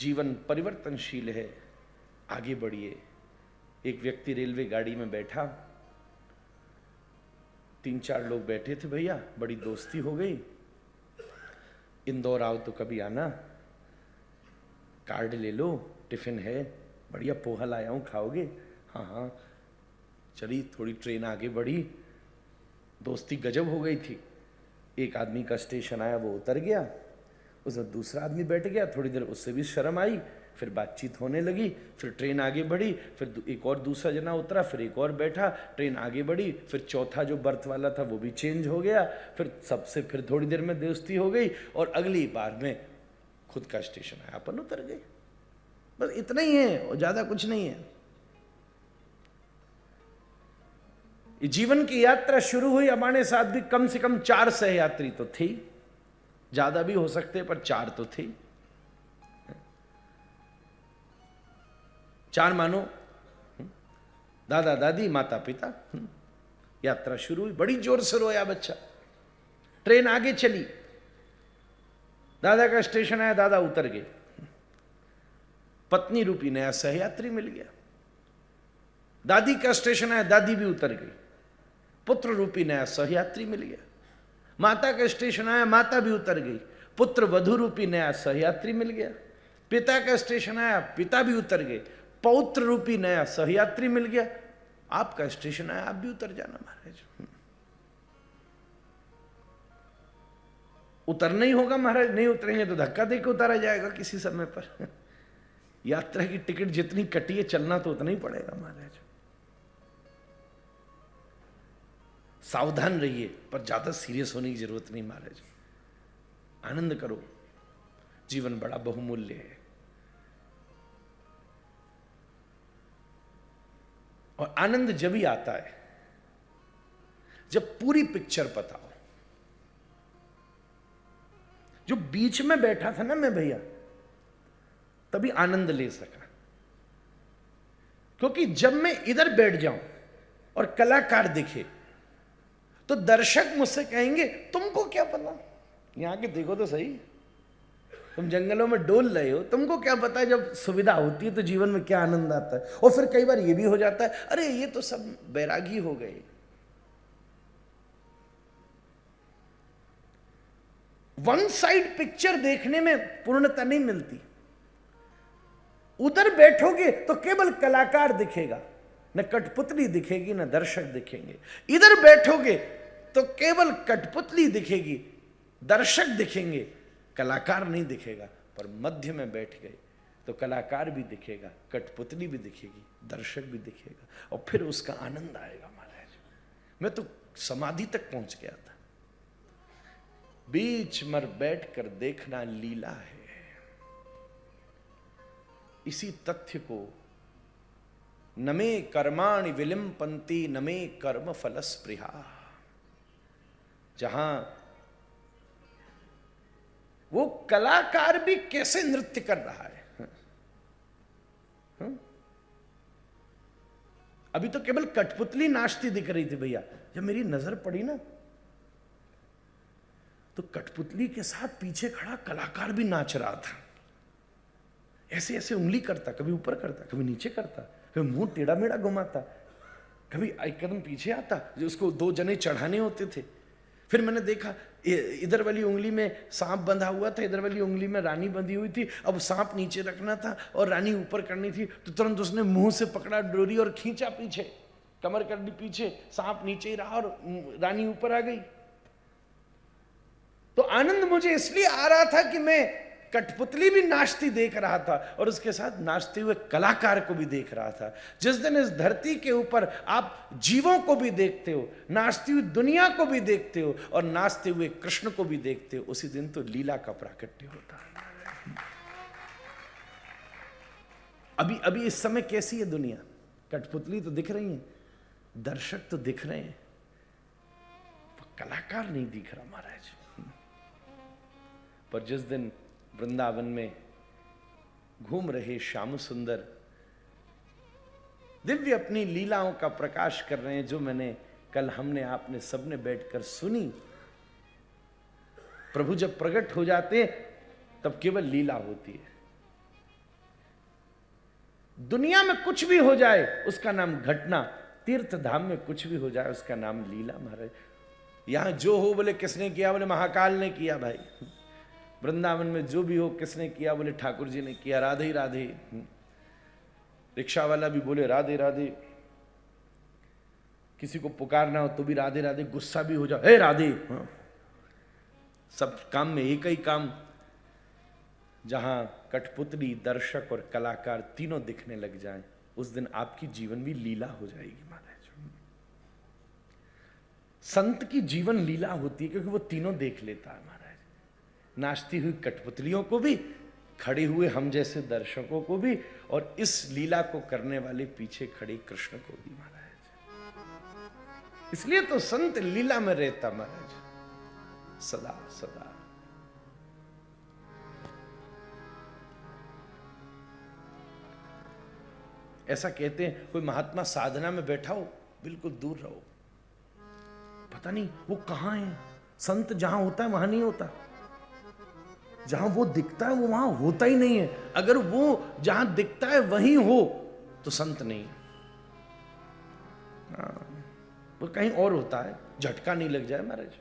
जीवन परिवर्तनशील है, आगे बढ़िए। एक व्यक्ति रेलवे गाड़ी में बैठा, 3-4 लोग बैठे थे भैया, बड़ी दोस्ती हो गई। इंदौर आओ तो कभी आना, कार्ड ले लो, टिफिन है, बढ़िया पोहा लाया हूँ, खाओगे? हाँ हाँ। चली, थोड़ी ट्रेन आगे बढ़ी, दोस्ती गजब हो गई थी। एक आदमी का स्टेशन आया, वो उतर गया, उसमें दूसरा आदमी बैठ गया, थोड़ी देर उससे भी शर्म आई, फिर बातचीत होने लगी, फिर ट्रेन आगे बढ़ी, फिर एक और दूसरा जना उतरा, फिर एक और बैठा, ट्रेन आगे बढ़ी, फिर चौथा जो बर्थ वाला था वो भी चेंज हो गया, फिर सबसे फिर थोड़ी देर में दोस्ती हो गई, और अगली बार में खुद का स्टेशन आया, अपन उतर गए। बस इतना ही है, और ज्यादा कुछ नहीं है। ये जीवन की यात्रा शुरू हुई, हमारे साथ भी कम से कम 4 सहयात्री तो थी, ज्यादा भी हो सकते पर 4 तो थी। 4 मानो, दादा दादी माता पिता। यात्रा शुरू हुई, बड़ी जोर से रोया बच्चा। ट्रेन आगे चली, दादा का स्टेशन आया, दादा उतर गए, पत्नी रूपी नया सहयात्री मिल गया। दादी का स्टेशन आया, दादी भी उतर गई, पुत्र रूपी नया सहयात्री मिल गया। माता का स्टेशन आया, माता भी उतर गई, पुत्र वधु रूपी नया सहयात्री मिल गया। पिता का स्टेशन आया, पिता भी उतर गए, पौत्र रूपी नया सहयात्री मिल गया। आपका स्टेशन आया, आप भी उतर जाना महाराज। उतरना ही होगा महाराज, नहीं उतरेंगे तो धक्का देकर उतारा जाएगा किसी समय पर। यात्रा की टिकट जितनी कटी है, चलना तो उतना ही पड़ेगा महाराज। सावधान रहिए, पर ज्यादा सीरियस होने की जरूरत नहीं महाराज। आनंद करो, जीवन बड़ा बहुमूल्य है। और आनंद जब ही आता है जब पूरी पिक्चर पता हो। जो बीच में बैठा था ना मैं भैया, तभी आनंद ले सका। क्योंकि जब मैं इधर बैठ जाऊं और कलाकार दिखे, तो दर्शक मुझसे कहेंगे तुमको क्या पता, यहां के देखो तो सही, तुम जंगलों में डोल रहे हो, तुमको क्या पता है जब सुविधा होती है तो जीवन में क्या आनंद आता है। और फिर कई बार ये भी हो जाता है, अरे ये तो सब बैरागी हो गए। वन साइड पिक्चर देखने में पूर्णता नहीं मिलती। उधर बैठोगे तो केवल कलाकार दिखेगा, न कठपुतली दिखेगी, न दर्शक दिखेंगे। इधर बैठोगे तो केवल कठपुतली दिखेगी, दर्शक दिखेंगे, कलाकार नहीं दिखेगा। पर मध्य में बैठ गए तो कलाकार भी दिखेगा, कठपुतली भी दिखेगी, दर्शक भी दिखेगा, और फिर उसका आनंद आएगा महाराज। मैं तो समाधि तक पहुंच गया था। बीच मर बैठकर देखना लीला है। इसी तथ्य को नमे कर्माणि विलिम्पन्ति नमे कर्म फल स्पृहा, जहां वो कलाकार भी कैसे नृत्य कर रहा है। अभी तो केवल कठपुतली नाचती दिख रही थी भैया, जब मेरी नजर पड़ी ना तो कठपुतली के साथ पीछे खड़ा कलाकार भी नाच रहा था। ऐसे ऐसे उंगली करता, कभी ऊपर करता, कभी नीचे करता, कभी मुंह टेढ़ा मेढ़ा घुमाता, कभी एक कदम पीछे आता, जो उसको 2 जने चढ़ाने होते थे। फिर मैंने देखा इधर वाली उंगली में सांप बंधा हुआ था, इधर वाली उंगली में रानी बंधी हुई थी। अब सांप नीचे रखना था और रानी ऊपर करनी थी, तो तुरंत उसने मुंह से पकड़ा डोरी और खींचा पीछे, कमर कर दी पीछे, सांप नीचे ही रहा और रानी ऊपर आ गई। तो आनंद मुझे इसलिए आ रहा था कि मैं कठपुतली भी नाचती देख रहा था और उसके साथ नाचते हुए कलाकार को भी देख रहा था। जिस दिन इस धरती के ऊपर आप जीवों को भी देखते हो, नाचती हुई दुनिया को भी देखते हो और नाचते हुए कृष्ण को भी देखते हो, उसी दिन तो लीला का प्राकट्य होता है। अभी इस समय कैसी है दुनिया? कठपुतली तो दिख रही है, दर्शक तो दिख रहे हैं, कलाकार नहीं दिख रहा महाराज। पर जिस दिन वृंदावन में घूम रहे श्याम सुंदर दिव्य अपनी लीलाओं का प्रकाश कर रहे हैं, जो मैंने कल हमने आपने सबने बैठकर सुनी। प्रभु जब प्रकट हो जाते हैं तब केवल लीला होती है, दुनिया में कुछ भी हो जाए उसका नाम घटना, तीर्थ धाम में कुछ भी हो जाए उसका नाम लीला। महाराज यहां जो हो बोले किसने किया, बोले महाकाल ने किया भाई। वृंदावन में जो भी हो किसने किया, बोले ठाकुर जी ने किया, राधे राधे। रिक्शा वाला भी बोले राधे राधे, किसी को पुकारना हो तो भी राधे राधे, गुस्सा भी हो जाओ हे राधे। सब काम में एक ही काम। जहां कठपुतली, दर्शक और कलाकार तीनों दिखने लग जाएं, उस दिन आपकी जीवन भी लीला हो जाएगी महाराज। संत की जीवन लीला होती है क्योंकि वो तीनों देख लेता है महाराज, नाचती हुई कठपुतलियों को भी, खड़े हुए हम जैसे दर्शकों को भी, और इस लीला को करने वाले पीछे खड़े कृष्ण को भी महाराज। इसलिए तो संत लीला में रहता महाराज सदा सदा। ऐसा कहते हैं कोई महात्मा साधना में बैठा हो, बिल्कुल दूर रहो, पता नहीं वो कहां है। संत जहां होता है वहां नहीं होता, जहां वो दिखता है वो वहां होता ही नहीं है। अगर वो जहां दिखता है वहीं हो तो संत नहीं है। वो कहीं और होता है, झटका नहीं लग जाए महाराज।